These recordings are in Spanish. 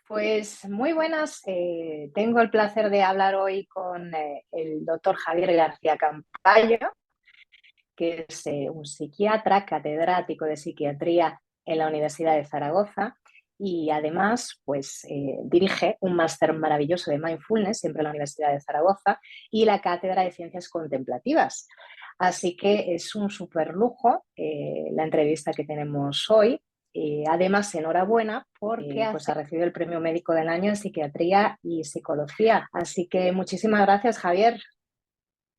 Pues muy buenas. Tengo el placer de hablar hoy con el doctor Javier García Campayo, que es un psiquiatra catedrático de psiquiatría en la Universidad de Zaragoza y además pues, dirige un máster maravilloso de mindfulness, siempre en la Universidad de Zaragoza, y la Cátedra de Ciencias Contemplativas. Así que es un súper lujo la entrevista que tenemos hoy. Además, enhorabuena porque pues, ha recibido el Premio Médico del Año en Psiquiatría y Psicología. Así que muchísimas gracias, Javier.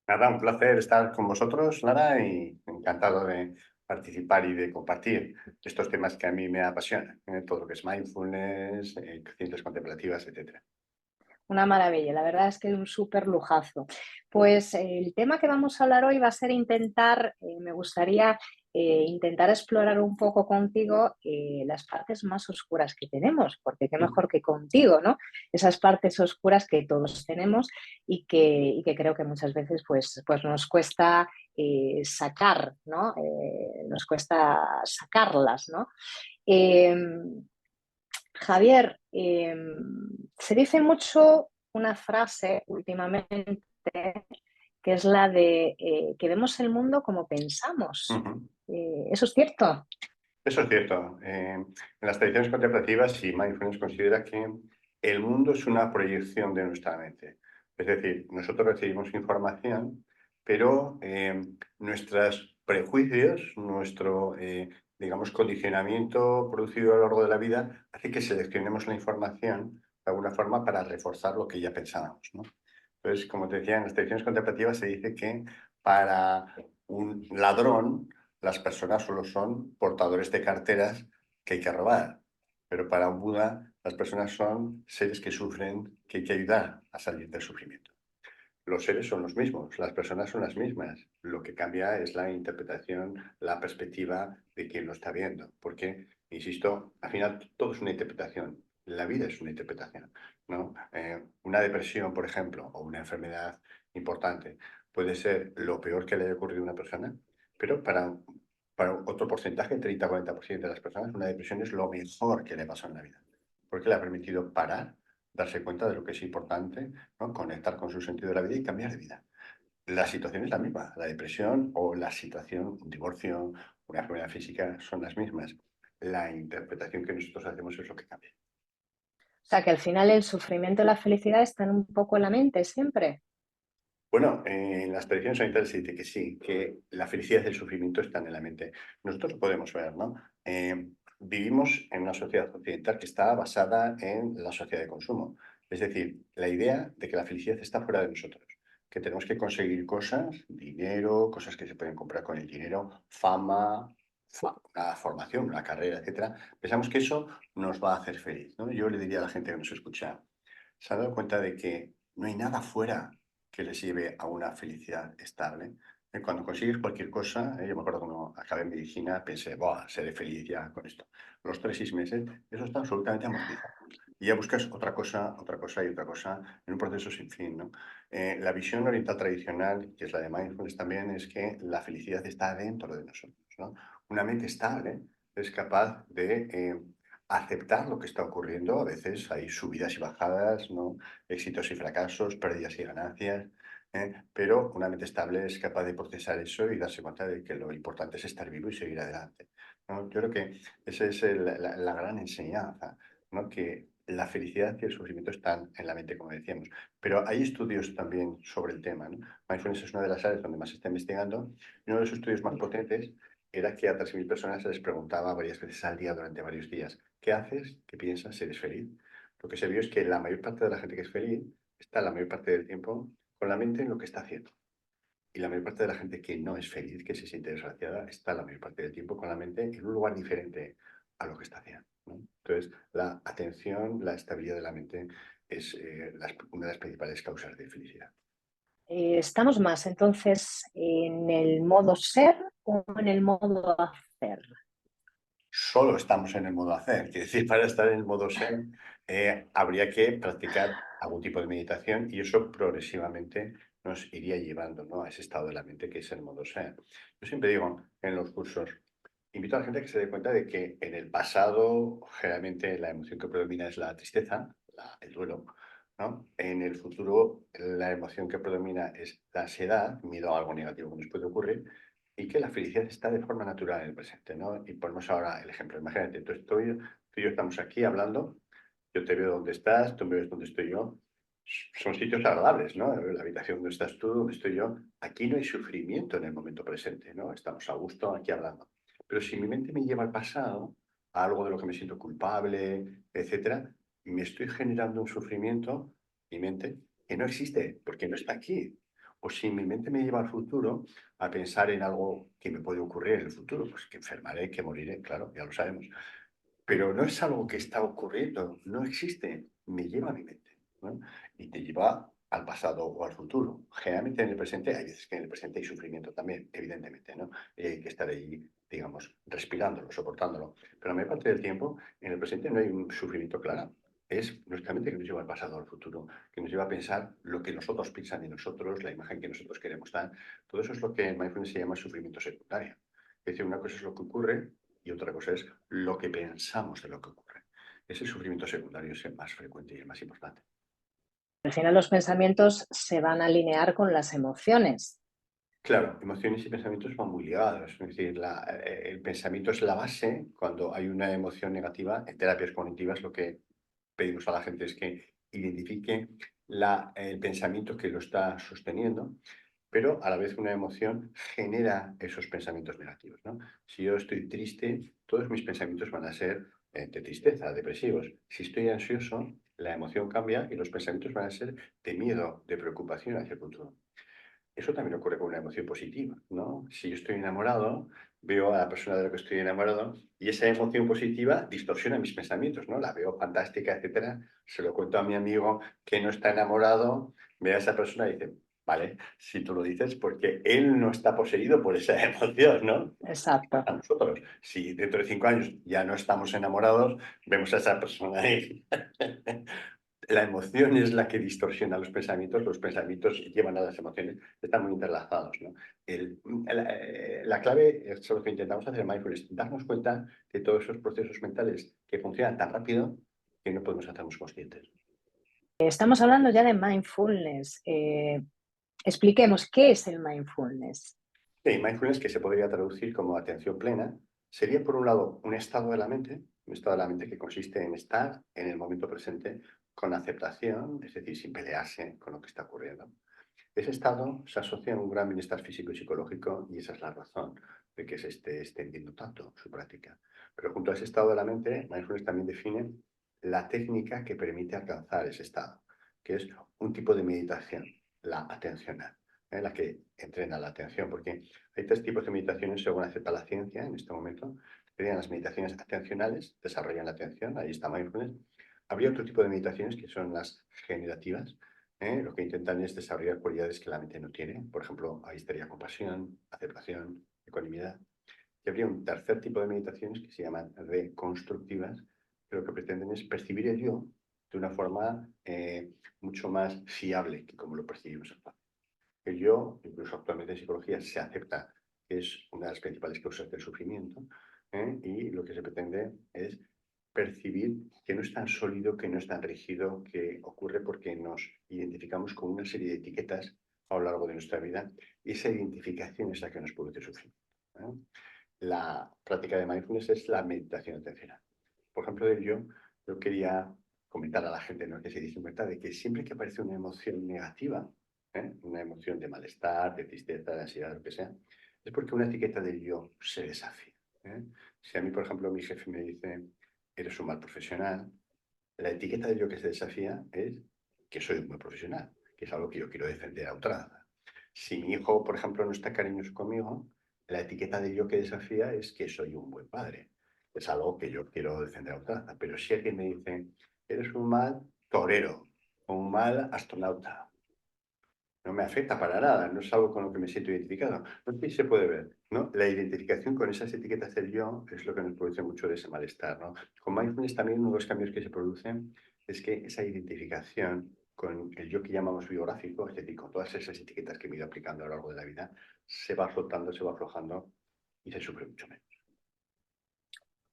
Nada, un placer estar con vosotros, Lara, y encantado de participar y de compartir estos temas que a mí me apasionan, todo lo que es mindfulness, ciencias contemplativas, etcétera. Una maravilla, la verdad es que es un súper lujazo. Pues el tema que vamos a hablar hoy va a ser me gustaría intentar explorar un poco contigo las partes más oscuras que tenemos, porque qué mejor que contigo, ¿no? Esas partes oscuras que todos tenemos y que creo que muchas veces pues nos cuesta sacar, ¿no? Nos cuesta sacarlas, ¿no? Eh, Javier, se dice mucho una frase últimamente que es la de que vemos el mundo como pensamos. Ujú. ¿Eso es cierto? Eso es cierto. En las tradiciones contemplativas, y mindfulness considera que el mundo es una proyección de nuestra mente. Es decir, nosotros recibimos información, pero nuestros prejuicios, nuestro, digamos, condicionamiento producido a lo largo de la vida, hace que seleccionemos la información de alguna forma para reforzar lo que ya pensábamos, ¿no? Entonces, como te decía, en las tradiciones contemplativas se dice que para un ladrón, las personas solo son portadores de carteras que hay que robar, pero para un Buda las personas son seres que sufren, que hay que ayudar a salir del sufrimiento. Los seres son los mismos, las personas son las mismas. Lo que cambia es la interpretación, la perspectiva de quien lo está viendo. Porque, insisto, al final todo es una interpretación. La vida es una interpretación, ¿no? Una depresión, por ejemplo, o una enfermedad importante puede ser lo peor que le haya ocurrido a una persona, pero para otro porcentaje, 30-40% de las personas, una depresión es lo mejor que le pasó en la vida. Porque le ha permitido parar, darse cuenta de lo que es importante, ¿no? Conectar con su sentido de la vida y cambiar de vida. La situación es la misma, la depresión o la situación, un divorcio, una enfermedad física, son las mismas. La interpretación que nosotros hacemos es lo que cambia. O sea, que al final el sufrimiento y la felicidad están un poco en la mente siempre. Bueno, en las tradiciones orientales se dice que sí, que la felicidad y el sufrimiento están en la mente. Nosotros lo podemos ver, ¿no? Vivimos en una sociedad occidental que está basada en la sociedad de consumo. Es decir, la idea de que la felicidad está fuera de nosotros, que tenemos que conseguir cosas, dinero, cosas que se pueden comprar con el dinero, fama, una formación, una carrera, etcétera. Pensamos que eso nos va a hacer feliz, ¿no? Yo le diría a la gente que nos escucha, ¿se ha dado cuenta de que no hay nada fuera que les lleve a una felicidad estable? Cuando consigues cualquier cosa, yo me acuerdo cuando acabé en medicina, pensé, ¡buah, seré feliz ya con esto! Los 3 o 6 meses, eso está absolutamente amortizado. Y ya buscas otra cosa y otra cosa en un proceso sin fin, ¿no? La visión oriental tradicional, que es la de mindfulness también, es que la felicidad está dentro de nosotros, ¿no? Una mente estable es capaz de aceptar lo que está ocurriendo. A veces hay subidas y bajadas, ¿no? Éxitos y fracasos, pérdidas y ganancias, pero una mente estable es capaz de procesar eso y darse cuenta de que lo importante es estar vivo y seguir adelante, ¿no? Yo creo que esa es la gran enseñanza, ¿no? Que la felicidad y el sufrimiento están en la mente, como decíamos. Pero hay estudios también sobre el tema, ¿no? Mindfulness es una de las áreas donde más se está investigando, y uno de los estudios más potentes era que a 3.000 personas se les preguntaba varias veces al día durante varios días: ¿qué haces? ¿Qué piensas? ¿Eres feliz? Lo que se vio es que la mayor parte de la gente que es feliz está la mayor parte del tiempo con la mente en lo que está haciendo. Y la mayor parte de la gente que no es feliz, que se siente desgraciada, está la mayor parte del tiempo con la mente en un lugar diferente a lo que está haciendo, ¿no? Entonces, la atención, la estabilidad de la mente es una de las principales causas de felicidad. ¿Estamos más entonces en el modo ser o en el modo hacer? Solo estamos en el modo hacer. Quiere decir, para estar en el modo ser, habría que practicar algún tipo de meditación y eso progresivamente nos iría llevando, ¿no? A ese estado de la mente que es el modo ser. Yo siempre digo en los cursos, invito a la gente a que se dé cuenta de que en el pasado generalmente la emoción que predomina es la tristeza, el duelo, ¿no? En el futuro la emoción que predomina es la ansiedad, miedo a algo negativo que nos puede ocurrir, y que la felicidad está de forma natural en el presente, ¿no? Y ponemos ahora el ejemplo. Imagínate, tú y yo estamos aquí hablando, yo te veo donde estás, tú me ves donde estoy yo. Son sitios agradables, ¿no? La habitación donde estás tú, donde estoy yo. Aquí no hay sufrimiento en el momento presente, ¿no? Estamos a gusto aquí hablando. Pero si mi mente me lleva al pasado, a algo de lo que me siento culpable, etcétera, me estoy generando un sufrimiento, mi mente, que no existe, porque no está aquí. O si mi mente me lleva al futuro a pensar en algo que me puede ocurrir en el futuro, pues que enfermaré, que moriré, claro, ya lo sabemos. Pero no es algo que está ocurriendo, no existe, me lleva a mi mente, ¿no? Y te lleva al pasado o al futuro. Generalmente en el presente, hay veces que en el presente hay sufrimiento también, evidentemente, ¿no? Y hay que estar ahí, digamos, respirándolo, soportándolo. Pero la mayor parte del tiempo, en el presente no hay un sufrimiento claro. Es nuestra mente que nos lleva al pasado o al futuro, que nos lleva a pensar lo que nosotros piensan de nosotros, la imagen que nosotros queremos dar. Todo eso es lo que en mindfulness se llama sufrimiento secundario. Es decir, una cosa es lo que ocurre y otra cosa es lo que pensamos de lo que ocurre. Ese sufrimiento secundario es el más frecuente y el más importante. Al final los pensamientos se van a alinear con las emociones. Claro, emociones y pensamientos van muy ligados. Es decir, el pensamiento es la base. Cuando hay una emoción negativa, en terapias cognitivas lo que pedimos a la gente es que identifique el pensamiento que lo está sosteniendo, pero a la vez una emoción genera esos pensamientos negativos, ¿no? Si yo estoy triste, todos mis pensamientos van a ser de tristeza, depresivos. Si estoy ansioso, la emoción cambia y los pensamientos van a ser de miedo, de preocupación hacia el futuro. Eso también ocurre con una emoción positiva, ¿no? Si yo estoy enamorado, veo a la persona de la que estoy enamorado y esa emoción positiva distorsiona mis pensamientos, ¿no? La veo fantástica, etcétera. Se lo cuento a mi amigo que no está enamorado, ve a esa persona y dice, vale, si tú lo dices, porque él no está poseído por esa emoción, ¿no? Exacto. A nosotros, si dentro de 5 años ya no estamos enamorados, vemos a esa persona ahí. La emoción es la que distorsiona los pensamientos llevan a las emociones, están muy interlazados, ¿no? La clave es lo que intentamos hacer en Mindfulness, darnos cuenta de todos esos procesos mentales que funcionan tan rápido que no podemos hacernos conscientes. Estamos hablando ya de mindfulness. Expliquemos qué es el mindfulness. Sí, mindfulness, que se podría traducir como atención plena, sería por un lado un estado de la mente, un estado de la mente que consiste en estar en el momento presente con aceptación, es decir, sin pelearse con lo que está ocurriendo. Ese estado se asocia a un gran bienestar físico y psicológico y esa es la razón de que se esté extendiendo tanto su práctica. Pero junto a ese estado de la mente, Mindfulness también define la técnica que permite alcanzar ese estado, que es un tipo de meditación, la atencional, la que entrena la atención, porque hay 3 tipos de meditaciones según acepta la ciencia en este momento. Serían las meditaciones atencionales, desarrollan la atención, ahí está Mindfulness. Habría otro tipo de meditaciones que son las generativas, lo que intentan es desarrollar cualidades que la mente no tiene. Por ejemplo, ahí estaría compasión, aceptación, ecuanimidad. Y habría un tercer tipo de meditaciones que se llaman reconstructivas, que lo que pretenden es percibir el yo de una forma mucho más fiable que como lo percibimos actualmente. El yo, incluso actualmente en psicología, se acepta que es una de las principales causas del sufrimiento, y lo que se pretende es percibir que no es tan sólido, que no es tan rígido, que ocurre porque nos identificamos con una serie de etiquetas a lo largo de nuestra vida y esa identificación es la que nos produce sufrimiento. La práctica de mindfulness es la meditación atencional. Por ejemplo, yo quería comentar a la gente, ¿no?, que se dice cuenta de que siempre que aparece una emoción negativa, una emoción de malestar, de tristeza, de ansiedad, lo que sea, es porque una etiqueta del yo se desafía. ¿eh? Si a mí, por ejemplo, mi jefe me dice, eres un mal profesional, la etiqueta del yo que se desafía es que soy un buen profesional, que es algo que yo quiero defender a ultranza. Si mi hijo, por ejemplo, no está cariñoso conmigo, la etiqueta del yo que desafía es que soy un buen padre. Es algo que yo quiero defender a ultranza. Pero si alguien me dice, eres un mal torero o un mal astronauta, no me afecta para nada, no es algo con lo que me siento identificado. No sé si se puede ver, ¿no? La identificación con esas etiquetas del yo es lo que nos produce mucho de ese malestar, ¿no? Con mindfulness también uno de los cambios que se producen es que esa identificación con el yo que llamamos biográfico, es decir, con todas esas etiquetas que me he ido aplicando a lo largo de la vida, se va soltando, se va aflojando y se sufre mucho menos.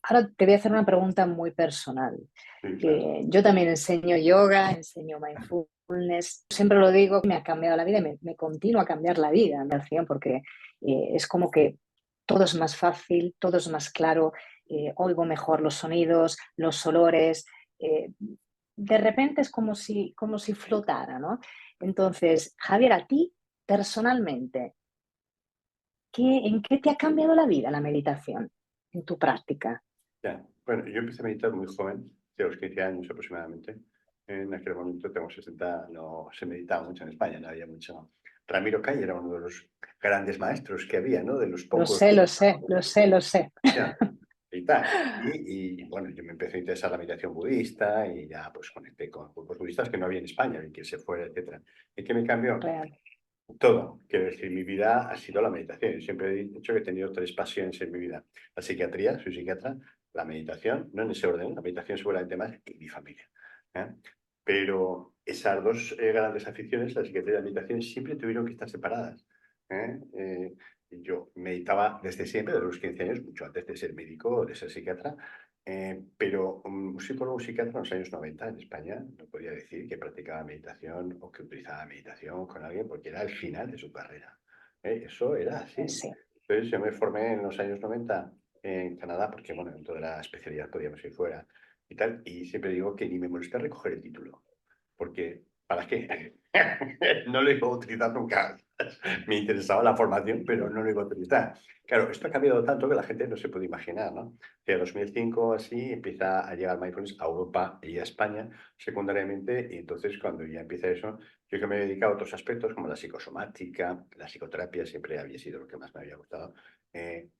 ahora te voy a hacer una pregunta muy personal. Sí, claro. Yo también enseño yoga, enseño mindfulness. Siempre lo digo, me ha cambiado la vida y me continúa a cambiar la vida, porque es como que todo es más fácil, todo es más claro, oigo mejor los sonidos, los olores. eh, de repente es como si flotara, ¿no? Entonces, Javier, a ti personalmente, ¿en qué te ha cambiado la vida la meditación en tu práctica? Ya. Bueno, yo empecé a meditar muy joven, de los 15 años aproximadamente. En aquel momento, tengo 60, no se meditaba mucho en España, no había mucho. Ramiro Calle era uno de los grandes maestros que había, ¿no? De los Lo pocos. sé, lo sé, lo sé, lo sé. Ya, y tal. Bueno, yo me empecé a interesar la meditación budista y ya pues conecté con grupos budistas que no había en España y que se fuera, etcétera. ¿Y qué me cambió? Real. Todo. Quiero decir, mi vida ha sido la meditación. Yo siempre he dicho que he tenido tres pasiones en mi vida. La psiquiatría, soy psiquiatra, la meditación, no en ese orden, la meditación seguramente más, y mi familia. ¿Eh? Pero esas dos grandes aficiones, la psiquiatría y la meditación, siempre tuvieron que estar separadas. ¿Eh? Yo meditaba desde siempre, desde los 15 años, mucho antes de ser médico o de ser psiquiatra, pero un psicólogo psiquiatra en los años 90 en España no podía decir que practicaba meditación o que utilizaba meditación con alguien porque era el final de su carrera. Eso era así. Sí, Entonces yo me formé en los años 90 en Canadá porque, bueno, en toda la especialidad podíamos ir fuera y tal, y siempre digo que ni me molesta recoger el título, porque ¿para qué? No lo iba a utilizar nunca. Me interesaba la formación, pero no lo iba a utilizar. Claro, esto ha cambiado tanto que la gente no se puede imaginar, ¿no? Que en 2005 así empieza a llegar mindfulness a Europa y a España secundariamente, y entonces cuando ya empieza eso, yo que me he dedicado a otros aspectos como la psicosomática, la psicoterapia, siempre había sido lo que más me había gustado,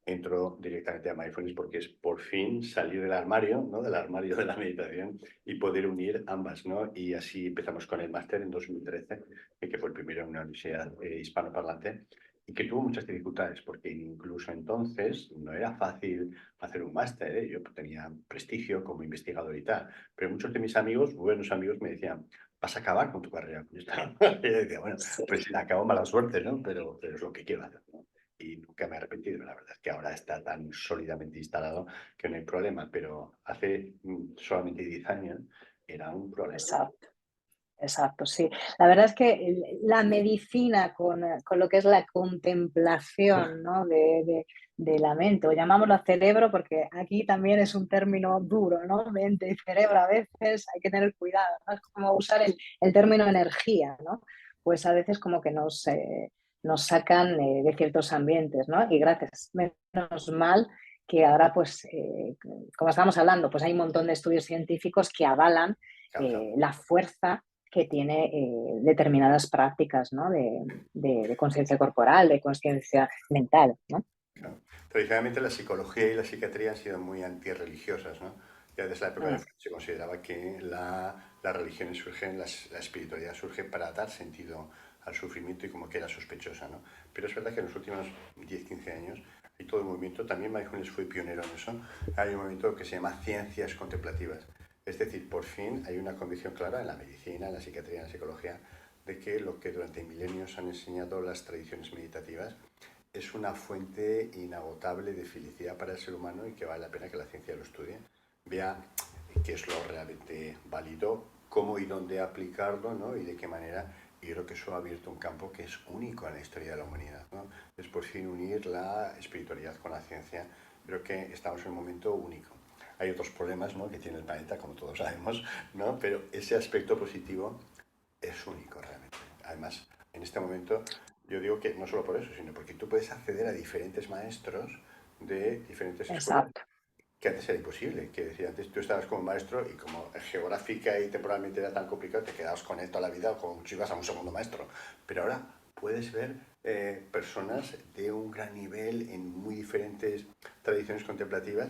entro directamente a mindfulness porque es por fin salir del armario, ¿no? Del armario de la meditación y poder unir ambas, ¿no? Y así empezamos con el máster en 2013, que fue el primero en una universidad hispanoparlante, y que tuvo muchas dificultades, porque incluso entonces no era fácil hacer un máster, ¿eh? Yo tenía prestigio como investigador y tal, pero muchos de mis amigos, buenos amigos, me decían, vas a acabar con tu carrera. Y yo decía, bueno, sí. pues si la acabo, mala suerte, ¿no? Pero es lo que quiero hacer, ¿no? Y nunca me he arrepentido. La verdad es que ahora está tan sólidamente instalado que no hay problema, pero hace solamente 10 años era un problema. Exacto, exacto, sí. La verdad es que la medicina con lo que es la contemplación, ¿no? De la mente, o llamámoslo cerebro, porque aquí también es un término duro, ¿no? Mente y cerebro a veces hay que tener cuidado, ¿no? Es como usar el término energía, ¿no? Pues a veces como que nos sacan de ciertos ambientes, ¿no? Y gracias, menos mal que ahora, pues, como estamos hablando, pues hay un montón de estudios científicos que avalan Claro, la fuerza que tiene determinadas prácticas, ¿no? De conciencia corporal, de conciencia mental, ¿no? claro. Tradicionalmente la psicología y la psiquiatría han sido muy antirreligiosas, ¿no? Ya desde la época de Mm, Freud se consideraba que las religiones surgen, la espiritualidad surge para dar sentido al sufrimiento y como que era sospechosa, ¿no? Pero es verdad que en los últimos 10 15 años hay todo un movimiento, también Mindfulness fue pionero en eso, hay un movimiento que se llama ciencias contemplativas. Es decir, por fin hay una convicción clara en la medicina, en la psiquiatría, en la psicología, de que lo que durante milenios han enseñado las tradiciones meditativas es una fuente inagotable de felicidad para el ser humano y que vale la pena que la ciencia lo estudie, vea qué es lo realmente válido, cómo y dónde aplicarlo, ¿no? Y de qué manera. Y creo que eso ha abierto un campo que es único en la historia de la humanidad, ¿no? Es por fin unir la espiritualidad con la ciencia. Creo que estamos en un momento único. Hay otros problemas, ¿no? Que tiene el planeta, como todos sabemos, ¿no? Pero ese aspecto positivo es único realmente. Además, en este momento, yo digo que no solo por eso, sino porque tú puedes acceder a diferentes maestros de diferentes escuelas, exacto, que antes era imposible. Que decía, antes tú estabas como maestro y como geográfica y temporalmente era tan complicado, te quedabas con él toda la vida o con si ibas a un segundo maestro. Pero ahora puedes ver personas de un gran nivel en muy diferentes tradiciones contemplativas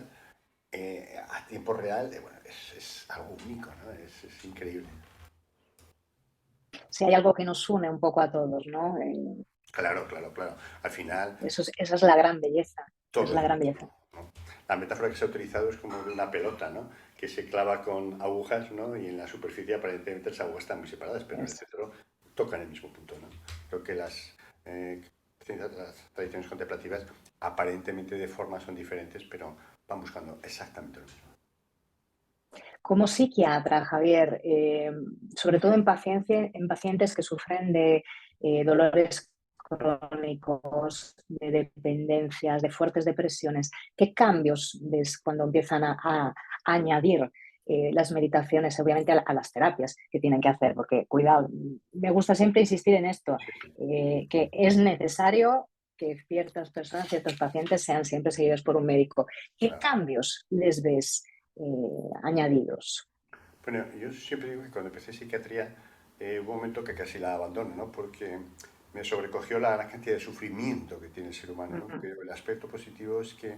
a tiempo real. Bueno, es algo único, ¿no? Es increíble. si hay algo que nos une un poco a todos, ¿no? Claro, claro, claro. Al final, Esa es la gran belleza, es todo la es gran relativo, belleza. ¿no? La metáfora que se ha utilizado es como una pelota, ¿no? Que se clava con agujas, ¿no? Y en la superficie aparentemente las agujas están muy separadas, pero en el Es, centro tocan el mismo punto, ¿no? Creo que las tradiciones contemplativas aparentemente de forma son diferentes, pero van buscando exactamente lo mismo. Como psiquiatra, Javier, sobre todo en pacientes que sufren de dolores crónicos, de dependencias, de fuertes depresiones, ¿qué cambios ves cuando empiezan a añadir las meditaciones, obviamente, a las terapias que tienen que hacer? Porque, cuidado, me gusta siempre insistir en esto, Sí, sí. que es necesario que ciertas personas, ciertos pacientes sean siempre seguidos por un médico. ¿Qué Claro. cambios les ves añadidos? Bueno, yo siempre digo que cuando empecé psiquiatría hubo un momento que casi la abandono, ¿no? Porque me sobrecogió la gran cantidad de sufrimiento que tiene el ser humano, ¿no? Ujú. Pero el aspecto positivo es que,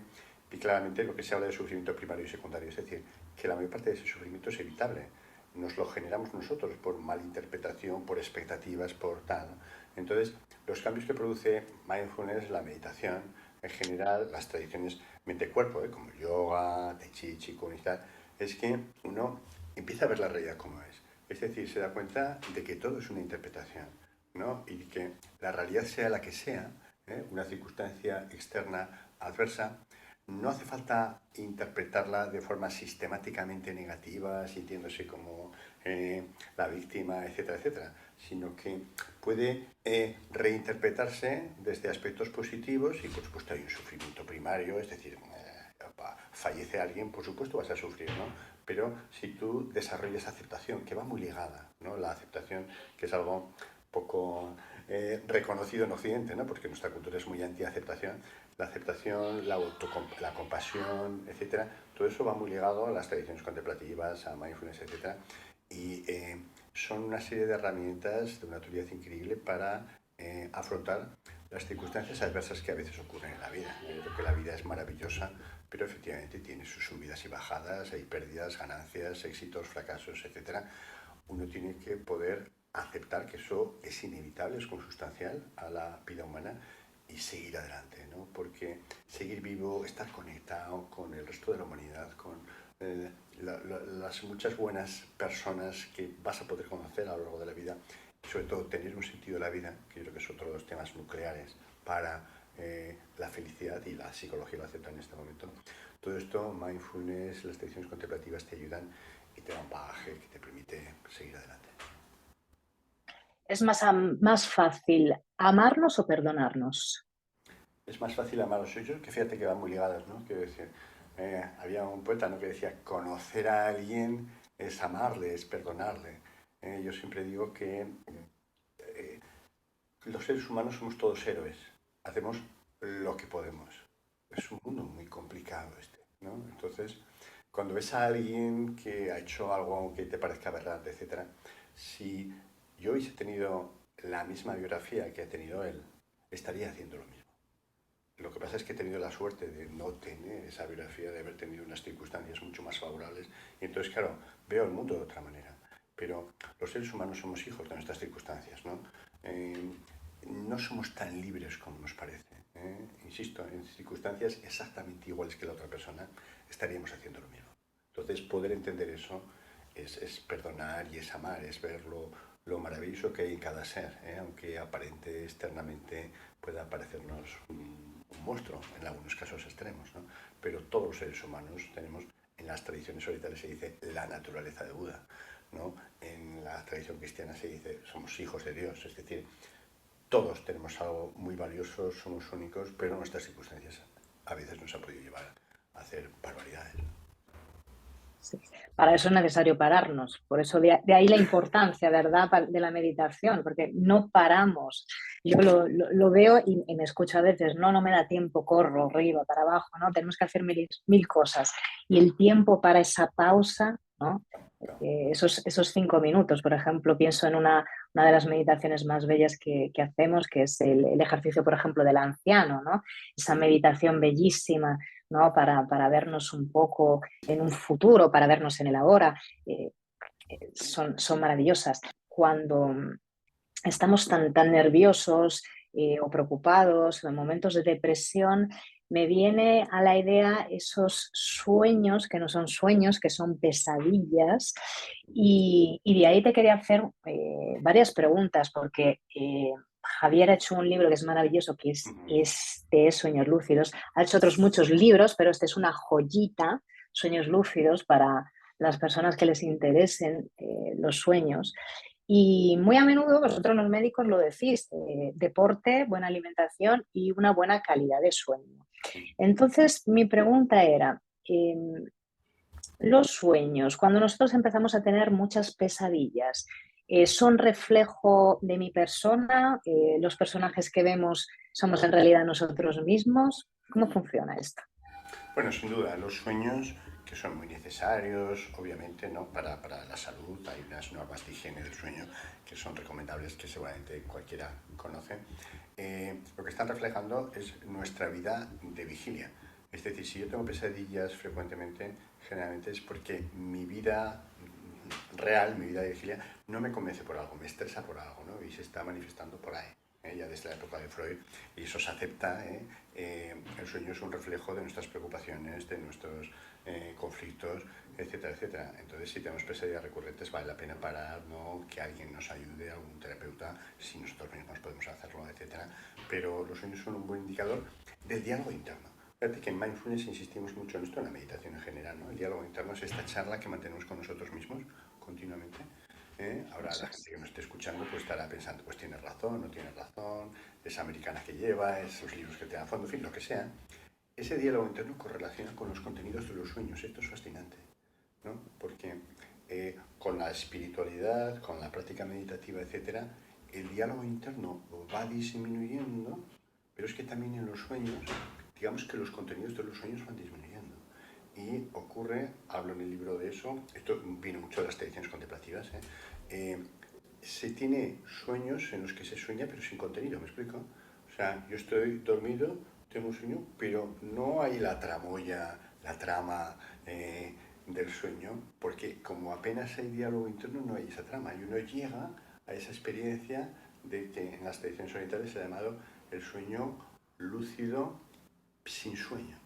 y claramente lo que se habla de sufrimiento primario y secundario, es decir, que la mayor parte de ese sufrimiento es evitable. Nos lo generamos nosotros por malinterpretación, por expectativas, por tal, ¿no? Entonces, los cambios que produce mindfulness, la meditación, en general, las tradiciones mente-cuerpo, como yoga, tai chi, qigong y tal, es que uno empieza a ver la realidad como es. Es decir, se da cuenta de que todo es una interpretación, ¿no? Y que la realidad sea la que sea, una circunstancia externa adversa, no hace falta interpretarla de forma sistemáticamente negativa, sintiéndose como la víctima, etcétera, etcétera, sino que puede reinterpretarse desde aspectos positivos y por supuesto hay un sufrimiento primario, es decir, fallece alguien, por supuesto vas a sufrir, ¿no? Pero si tú desarrollas aceptación, que va muy ligada, ¿no? La aceptación, que es algo poco reconocido en Occidente, ¿no? Porque nuestra cultura es muy anti-aceptación, la aceptación, la compasión, etcétera, todo eso va muy ligado a las tradiciones contemplativas, a mindfulness, etcétera, y son una serie de herramientas de una utilidad increíble para afrontar las circunstancias adversas que a veces ocurren en la vida. Yo creo que la vida es maravillosa, pero efectivamente tiene sus subidas y bajadas, hay pérdidas, ganancias, éxitos, fracasos, etcétera. Uno tiene que poder aceptar que eso es inevitable, es consustancial a la vida humana y seguir adelante, ¿no? Porque seguir vivo, estar conectado con el resto de la humanidad, con las muchas buenas personas que vas a poder conocer a lo largo de la vida, y sobre todo tener un sentido de la vida, que yo creo que es otro de los temas nucleares para la felicidad, y la psicología lo acepta en este momento. Todo esto, mindfulness, las tradiciones contemplativas te ayudan y te dan un bagaje que te permite seguir adelante. ¿Es más fácil amarnos o perdonarnos? Es más fácil amar a los suyos, que fíjate que van muy ligadas, ¿no? Quiero decir, había un poeta, ¿no?, que decía, conocer a alguien es amarle, es perdonarle. Yo siempre digo que los seres humanos somos todos héroes, hacemos lo que podemos. Es un mundo muy complicado este, ¿no? Entonces, cuando ves a alguien que ha hecho algo que te parezca aberrante, etcétera, si yo hubiese tenido la misma biografía que ha tenido él, estaría haciendo lo mismo. Lo que pasa es que he tenido la suerte de no tener esa biografía, de haber tenido unas circunstancias mucho más favorables. Y entonces, claro, veo el mundo de otra manera. Pero los seres humanos somos hijos de nuestras circunstancias, ¿no? No somos tan libres como nos parece. Insisto, en circunstancias exactamente iguales que la otra persona, estaríamos haciendo lo mismo. Entonces, poder entender eso es perdonar y es amar, es ver lo maravilloso que hay en cada ser, aunque aparente externamente pueda parecernos un monstruo en algunos casos extremos, ¿no? Pero todos los seres humanos tenemos, en las tradiciones orientales se dice la naturaleza de Buda, ¿no? En la tradición cristiana se dice somos hijos de Dios, es decir, todos tenemos algo muy valioso, somos únicos, pero nuestras circunstancias a veces nos han podido llevar a hacer barbaridades. Sí. Para eso es necesario pararnos. Por eso de ahí la importancia, ¿verdad?, de la meditación, porque no paramos. Yo lo veo y me escucho a veces, no me da tiempo, corro arriba, para abajo, ¿no? Tenemos que hacer mil cosas. Y el tiempo para esa pausa, ¿no? Esos 5 minutos, por ejemplo, pienso en una de las meditaciones más bellas que hacemos, que es el ejercicio, por ejemplo, del anciano, ¿no? Esa meditación bellísima, ¿no? Para vernos un poco en un futuro, para vernos en el ahora, son maravillosas. Cuando estamos tan nerviosos o preocupados o en momentos de depresión, me viene a la idea esos sueños que no son sueños, que son pesadillas. Y de ahí te quería hacer varias preguntas, porque Javier ha hecho un libro que es maravilloso, que es Ujú. este, Sueños Lúcidos. Ha hecho otros muchos libros, pero este es una joyita, Sueños Lúcidos, para las personas que les interesen los sueños. Y muy a menudo vosotros los médicos lo decís, deporte, buena alimentación y una buena calidad de sueño. Entonces, mi pregunta era, los sueños, cuando nosotros empezamos a tener muchas pesadillas, ¿son reflejo de mi persona? ¿Los personajes que vemos somos en realidad nosotros mismos? ¿Cómo funciona esto? Bueno, sin duda, los sueños que son muy necesarios, obviamente, ¿no? Para la salud, hay unas normas de higiene del sueño que son recomendables, que seguramente cualquiera conoce. Lo que están reflejando es nuestra vida de vigilia. Es decir, si yo tengo pesadillas frecuentemente, generalmente es porque mi vida real, mi vida de vigilia, no me convence por algo, me estresa por algo, ¿no? Y se está manifestando por ahí. Ya desde la época de Freud, y eso se acepta. El sueño es un reflejo de nuestras preocupaciones, de nuestros conflictos, etcétera, etcétera. Entonces, si tenemos pesadillas recurrentes, vale la pena parar, ¿no? Que alguien nos ayude, algún terapeuta, si nosotros mismos podemos hacerlo, etcétera. Pero los sueños son un buen indicador del diálogo interno. Fíjate que en mindfulness insistimos mucho en esto, en la meditación en general, ¿no? El diálogo interno es esta charla que mantenemos con nosotros mismos continuamente. Ahora Eso la es. gente que nos esté escuchando pues estará pensando, pues tiene razón, no tiene razón, esa americana que lleva, esos libros que te dan fondo, en fin, lo que sea. Ese diálogo interno correlaciona con los contenidos de los sueños. Esto es fascinante, ¿no? Porque con la espiritualidad, con la práctica meditativa, etcétera, el diálogo interno va disminuyendo, pero es que también en los sueños, digamos que los contenidos de los sueños van disminuyendo. Y ocurre, hablo en el libro de eso, esto viene mucho de las tradiciones contemplativas, se tiene sueños en los que se sueña pero sin contenido, ¿me explico? O sea, yo estoy dormido, tengo un sueño, pero no hay la tramoya, la trama del sueño, porque como apenas hay diálogo interno, no hay esa trama. Y uno llega a esa experiencia de que en las tradiciones orientales se ha llamado el sueño lúcido sin sueño,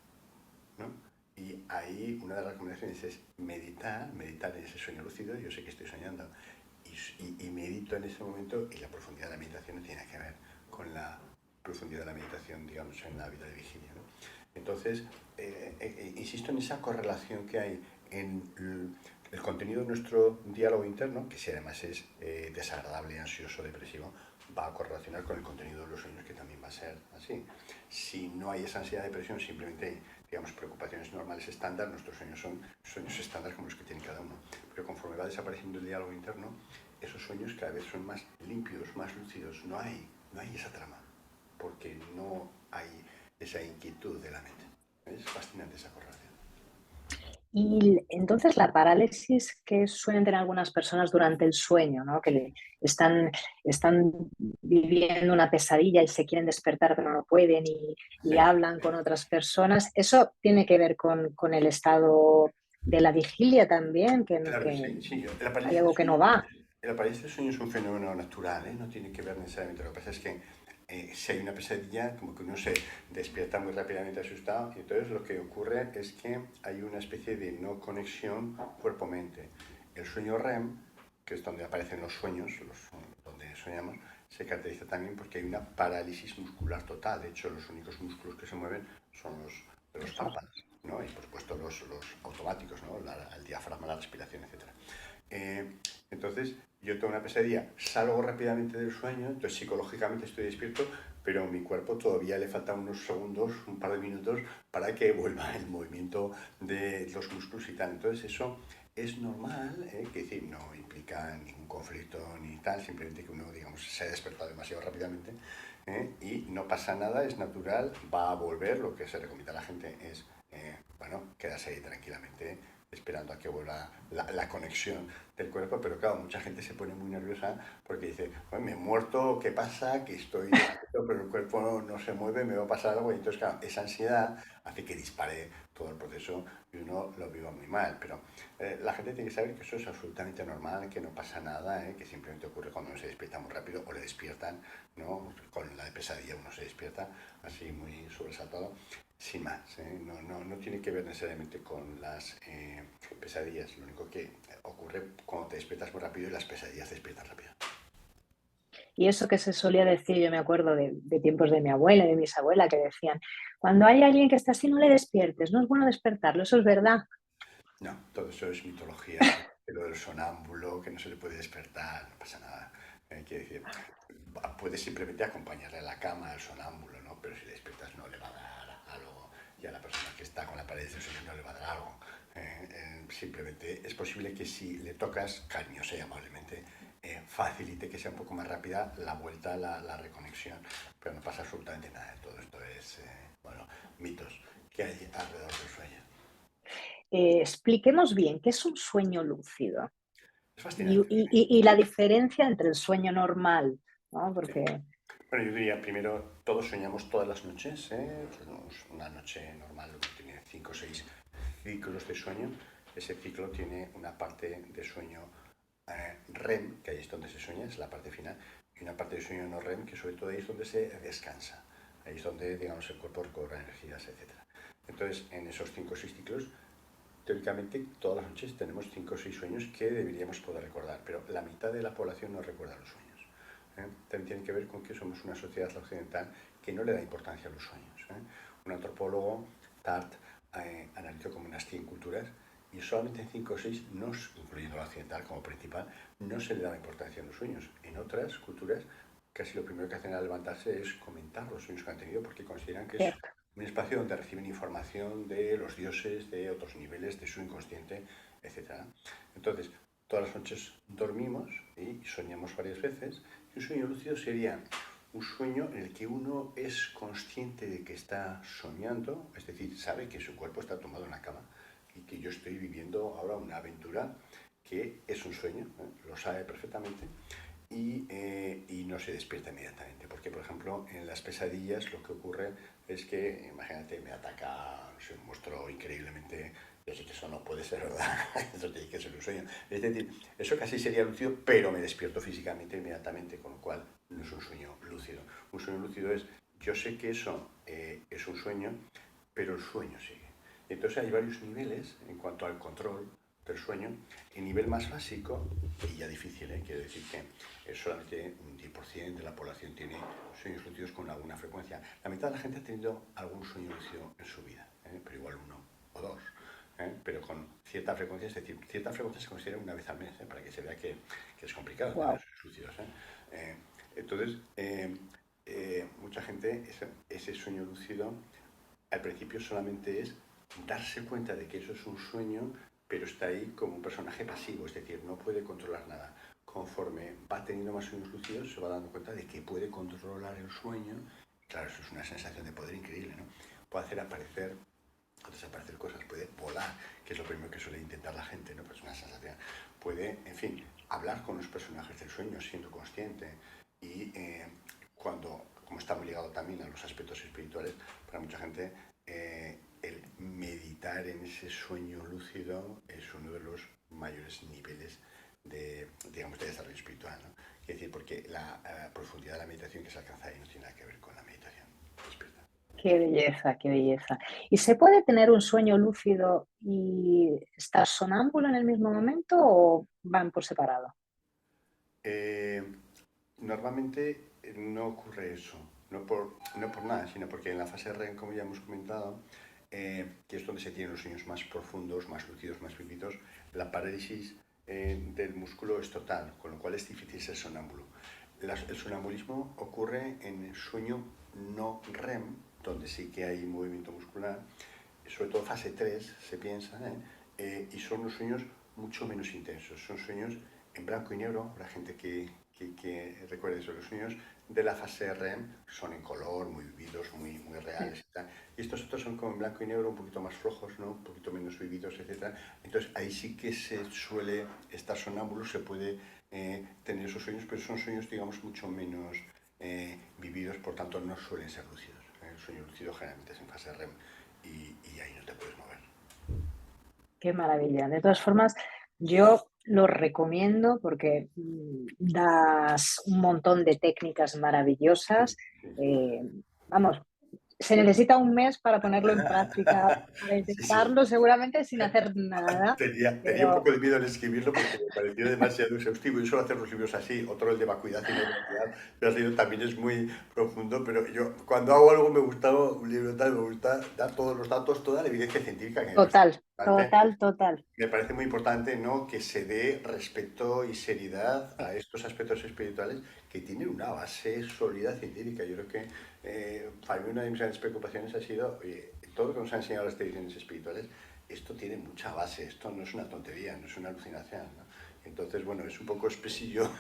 ¿no? Y ahí una de las recomendaciones es meditar, meditar en ese sueño lúcido. Yo sé que estoy soñando y medito en ese momento, y la profundidad de la meditación no tiene que ver con la profundidad de la meditación, digamos, en la vida de vigilia, ¿no? Entonces, insisto en esa correlación que hay en el contenido de nuestro diálogo interno, que si además es desagradable, ansioso, depresivo, va a correlacionar con el contenido de los sueños, que también va a ser así. Si no hay esa ansiedad, depresión, simplemente hay, digamos, preocupaciones normales estándar, nuestros sueños son sueños estándar como los que tiene cada uno. Pero conforme va desapareciendo el diálogo interno, esos sueños cada vez son más limpios, más lúcidos. No hay esa trama, porque no hay esa inquietud de la mente. Es fascinante esa correlación. Y entonces la parálisis que suelen tener algunas personas durante el sueño, ¿no? Que están viviendo una pesadilla y se quieren despertar pero no pueden y Sí, hablan con otras personas, ¿eso tiene que ver con el estado de la vigilia también? claro que Que sí. Sí, hay algo que no va. el parálisis del sueño es un fenómeno natural, ¿eh? No tiene que ver necesariamente. Lo que pasa es que si hay una pesadilla, como que uno se despierta muy rápidamente asustado, y entonces lo que ocurre es que hay una especie de no conexión cuerpo-mente. El sueño REM, que es donde aparecen los sueños, donde soñamos, se caracteriza también porque hay una parálisis muscular total. De hecho, los únicos músculos que se mueven son los párpados, ¿no? Y por supuesto los automáticos, ¿no? El diafragma, la respiración, etcétera. Entonces, yo tengo una pesadilla, salgo rápidamente del sueño, entonces psicológicamente estoy despierto, pero a mi cuerpo todavía le faltan unos segundos, un par de minutos, para que vuelva el movimiento de los músculos y tal. Entonces, eso es normal, que decir, no implica ningún conflicto ni tal, simplemente que uno, digamos, se ha despertado demasiado rápidamente, y no pasa nada, es natural, va a volver. Lo que se recomienda a la gente es, bueno, quedarse ahí tranquilamente esperando a que vuelva la conexión del cuerpo, pero claro, mucha gente se pone muy nerviosa porque dice, me he muerto, ¿qué pasa? Que estoy despierto, pero el cuerpo no se mueve, me va a pasar algo, y entonces, claro, esa ansiedad hace que dispare todo el proceso y uno lo viva muy mal. Pero la gente tiene que saber que eso es absolutamente normal, que no pasa nada, que simplemente ocurre cuando uno se despierta muy rápido o le despiertan, ¿no? Con la de pesadilla uno se despierta así muy sobresaltado, sin más. No tiene que ver necesariamente con las pesadillas. Lo único que ocurre cuando te despiertas muy rápido, y las pesadillas te despiertan rápido. Y eso que se solía decir, yo me acuerdo de tiempos de mi abuela y de mis abuelas que decían, cuando hay alguien que está así, no le despiertes, no es bueno despertarlo, eso es verdad. No, todo eso es mitología, lo del sonámbulo, que no se le puede despertar, no pasa nada. Quiere decir, puedes simplemente acompañarle a la cama al sonámbulo, ¿no? Pero si le despiertas no le va a dar algo, y a la persona que está con la pared de sueño no le va a dar algo. Simplemente es posible que si le tocas cariñosa y amablemente, facilite que sea un poco más rápida la vuelta, la reconexión, pero no pasa absolutamente nada. Todo esto es, bueno, mitos que hay alrededor del sueño. Expliquemos bien qué es un sueño lúcido Es y, fascinante. y la diferencia entre el sueño normal, ¿no? Sí. Porque, Bueno, yo diría, primero, todos soñamos todas las noches, ¿eh? Pues una noche normal tiene 5 o 6 ciclos de sueño. Ese ciclo tiene una parte de sueño REM, que ahí es donde se sueña, es la parte final, y una parte de sueño no REM, que sobre todo ahí es donde se descansa. Ahí es donde, digamos, el cuerpo recobra energías, etcétera. Entonces, en esos 5 o 6 ciclos, teóricamente, todas las noches tenemos 5 o 6 sueños que deberíamos poder recordar, pero la mitad de la población no recuerda los sueños. También tiene que ver con que somos una sociedad occidental que no le da importancia a los sueños. Un antropólogo, Tart, analizó como unas 100 culturas y solamente en 5 o 6, no, incluyendo la occidental como principal, no se le daba importancia a los sueños. En otras culturas, casi lo primero que hacen al levantarse es comentar los sueños que han tenido porque consideran que es cierto, un espacio donde reciben información de los dioses, de otros niveles, de su inconsciente, etc. Entonces, todas las noches dormimos y soñamos varias veces. Y un sueño lúcido sería un sueño en el que uno es consciente de que está soñando, es decir, sabe que su cuerpo está tomado en la cama y que yo estoy viviendo ahora una aventura que es un sueño, lo sabe perfectamente y no se despierta inmediatamente. Porque, por ejemplo, en las pesadillas lo que ocurre es que, imagínate, me ataca, no sé, un monstruo increíblemente. Yo sé que eso no puede ser verdad, eso tiene que ser un sueño. Es decir, eso casi sería lúcido, pero me despierto físicamente inmediatamente, con lo cual no es un sueño lúcido. Un sueño lúcido es, yo sé que eso es un sueño, pero el sueño sigue. Entonces hay varios niveles en cuanto al control del sueño. El nivel más básico, y ya difícil, quiero decir que solamente un 10% de la población tiene sueños lúcidos con alguna frecuencia. La mitad de la gente ha tenido algún sueño lúcido en su vida, pero igual uno o dos. Pero con cierta frecuencia, es decir, cierta frecuencia se considera una vez al mes, para que se vea que es complicado tener wow. sueños lúcidos. Entonces, mucha gente, ese sueño lúcido al principio solamente es darse cuenta de que eso es un sueño, pero está ahí como un personaje pasivo, es decir, no puede controlar nada. Conforme va teniendo más sueños lúcidos, se va dando cuenta de que puede controlar el sueño. Claro, eso es una sensación de poder increíble, ¿no? Puede hacer aparecer o desaparecer cosas, puede volar, que es lo primero que suele intentar la gente, ¿no? Pues una sensación. Puede, en fin, hablar con los personajes del sueño siendo consciente y cuando, como está muy ligado también a los aspectos espirituales, para mucha gente el meditar en ese sueño lúcido es uno de los mayores niveles de, digamos, de desarrollo espiritual, ¿no? Es decir, porque la profundidad de la meditación que se alcanza ahí no tiene nada que ver con la meditación despierta. Qué belleza, qué belleza. ¿Y se puede tener un sueño lúcido y estar sonámbulo en el mismo momento o van por separado? Eh, Normalmente no ocurre eso, no por nada, sino porque en la fase REM, como ya hemos comentado, que es donde se tienen los sueños más profundos, más lúcidos, más vívidos, la parálisis del músculo es total, con lo cual es difícil ser sonámbulo. El sonambulismo ocurre en el sueño no REM, donde sí que hay movimiento muscular, sobre todo fase 3 se piensa, y son los sueños mucho menos intensos, son sueños en blanco y negro, la gente que recuerde eso, los sueños de la fase REM son en color, muy vividos, muy Sí. reales y tal. Y estos otros son como en blanco y negro, un poquito más flojos, ¿no? Un poquito menos vividos, etcétera. Entonces ahí sí que se suele estar sonámbulo, se puede tener esos sueños, pero son sueños, digamos, mucho menos vividos, por tanto no suelen ser lúcidos. El sueño lúcido generalmente es en fase REM y ahí no te puedes mover. Qué maravilla. De todas formas, yo lo recomiendo porque das un montón de técnicas Sí, maravillosas. sí, sí. eh, vamos, se necesita un mes para ponerlo en práctica, para Sí, sí. intentarlo seguramente sin hacer nada, Tenía un pero poco de miedo en escribirlo porque me pareció demasiado exhaustivo. Yo suelo hacer los libros así, otro el de vacuidad y neutralidad, pero has leído también es muy profundo, pero yo cuando hago algo me gusta, un libro tal, me gusta dar todos los datos, toda la evidencia científica que me parece total, importante. total, total. Me parece muy importante, ¿no?, que se dé respeto y seriedad a estos aspectos espirituales que tienen una base sólida científica. Yo creo que para mí una de mis grandes preocupaciones ha sido, oye, todo lo que nos han enseñado las tradiciones espirituales, esto tiene mucha base, esto no es una tontería, no es una alucinación, ¿no? Entonces, bueno, es un poco espesillo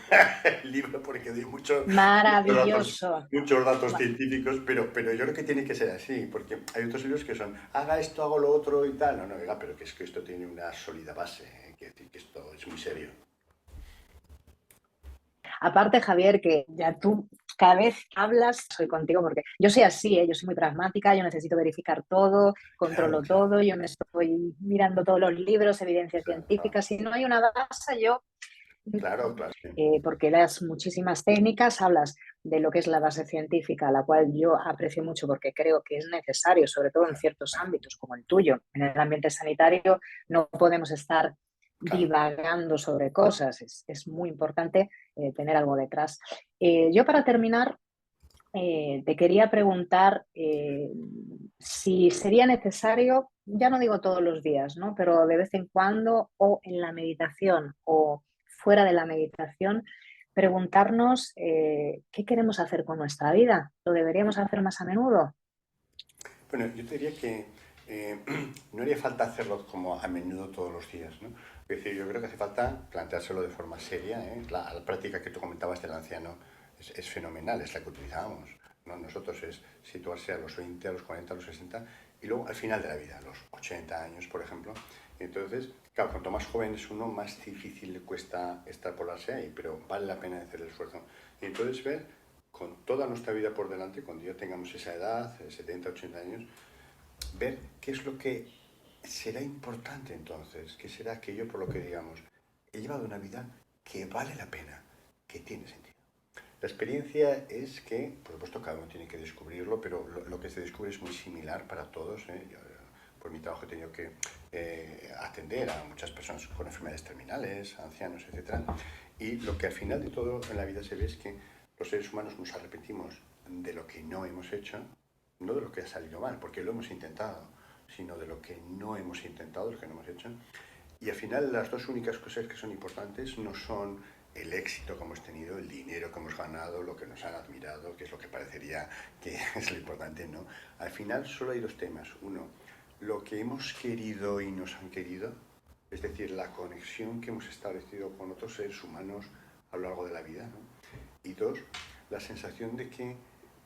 el libro porque doy Maravilloso. muchos datos científicos, pero yo creo que tiene que ser así, porque hay otros libros que son, haga esto, hago lo otro y tal. No, no, oiga, pero que es que esto tiene una sólida base, quiere decir que esto es muy serio. Aparte, Javier, que ya tú cada vez que hablas, soy contigo, porque yo soy así, ¿eh? Yo soy muy pragmática, yo necesito verificar todo, Claro, controlo claro, todo, yo me estoy mirando todos los libros, evidencias claro, claro, científicas, si no hay una base, yo, claro, claro, sí. porque das muchísimas técnicas, hablas de lo que es la base científica, la cual yo aprecio mucho porque creo que es necesario, sobre todo en ciertos ámbitos como el tuyo. En el ambiente sanitario no podemos estar Claro. divagando sobre cosas, es muy importante tener algo detrás. Yo para terminar, te quería preguntar si sería necesario, ya no digo todos los días, ¿no? Pero de vez en cuando o en la meditación o fuera de la meditación, preguntarnos qué queremos hacer con nuestra vida. ¿Lo deberíamos hacer más a menudo? Bueno, yo te diría que no haría falta hacerlo como a menudo todos los días, ¿no? Es decir, yo creo que hace falta planteárselo de forma seria, ¿eh? La práctica que tú comentabas del anciano es fenomenal, es la que utilizamos, ¿no? Nosotros es situarse a los 20, a los 40, a los 60 y luego al final de la vida, a los 80 años, por ejemplo. Entonces, claro, cuanto más joven es uno, más difícil le cuesta extrapolarse ahí, pero vale la pena hacer el esfuerzo. Y entonces ver con toda nuestra vida por delante, cuando ya tengamos esa edad, 70, 80 años, ver qué es lo que será importante entonces, qué será aquello por lo que digamos, he llevado una vida que vale la pena, que tiene sentido. La experiencia es que, por supuesto, cada uno tiene que descubrirlo, pero lo que se descubre es muy similar para todos, ¿eh? Yo, por mi trabajo he tenido que atender a muchas personas con enfermedades terminales, ancianos, etcétera. Y lo que al final de todo en la vida se ve es que los seres humanos nos arrepentimos de lo que no hemos hecho, no de lo que ha salido mal, porque lo hemos intentado, sino de lo que no hemos intentado, de lo que no hemos hecho. Y al final las dos únicas cosas que son importantes no son el éxito que hemos tenido, el dinero que hemos ganado, lo que nos han admirado, que es lo que parecería que es lo importante, ¿no? Al final solo hay dos temas. Uno, lo que hemos querido y nos han querido, es decir, la conexión que hemos establecido con otros seres humanos a lo largo de la vida, ¿no? Y dos, la sensación de que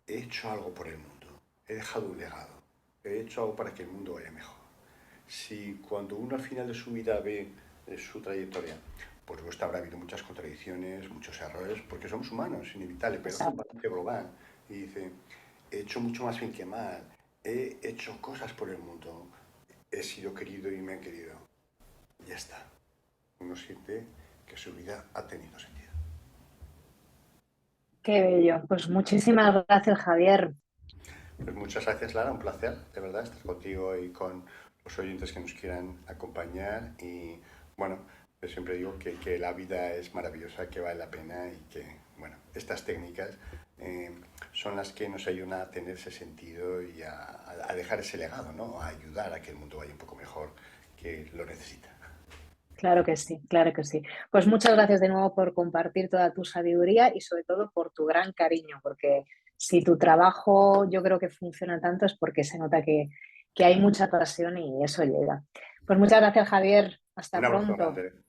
he hecho algo por el mundo, he dejado un legado, he hecho algo para que el mundo vaya mejor. Si cuando uno al final de su vida ve su trayectoria, por supuesto habrá habido muchas contradicciones, muchos errores, porque somos humanos, es inevitable, pero hace un Exacto. balance global y dice, he hecho mucho más bien que mal, he hecho cosas por el mundo, he sido querido y me han querido. Ya está. Uno siente que su vida ha tenido sentido. Qué bello. Pues muchísimas gracias, Javier. Pues muchas gracias, Lara, un placer, de verdad, estar contigo y con los oyentes que nos quieran acompañar. Y bueno, yo siempre digo que la vida es maravillosa, que vale la pena y que, bueno, estas técnicas son las que nos ayudan a tener ese sentido y a dejar ese legado, ¿no? A ayudar a que el mundo vaya un poco mejor, que lo necesita. Claro que sí, claro que sí. Pues muchas gracias de nuevo por compartir toda tu sabiduría y sobre todo por tu gran cariño, porque si tu trabajo yo creo que funciona tanto es porque se nota que hay mucha pasión y eso llega. Pues muchas gracias, Javier. Un Hasta abrazo pronto. grande.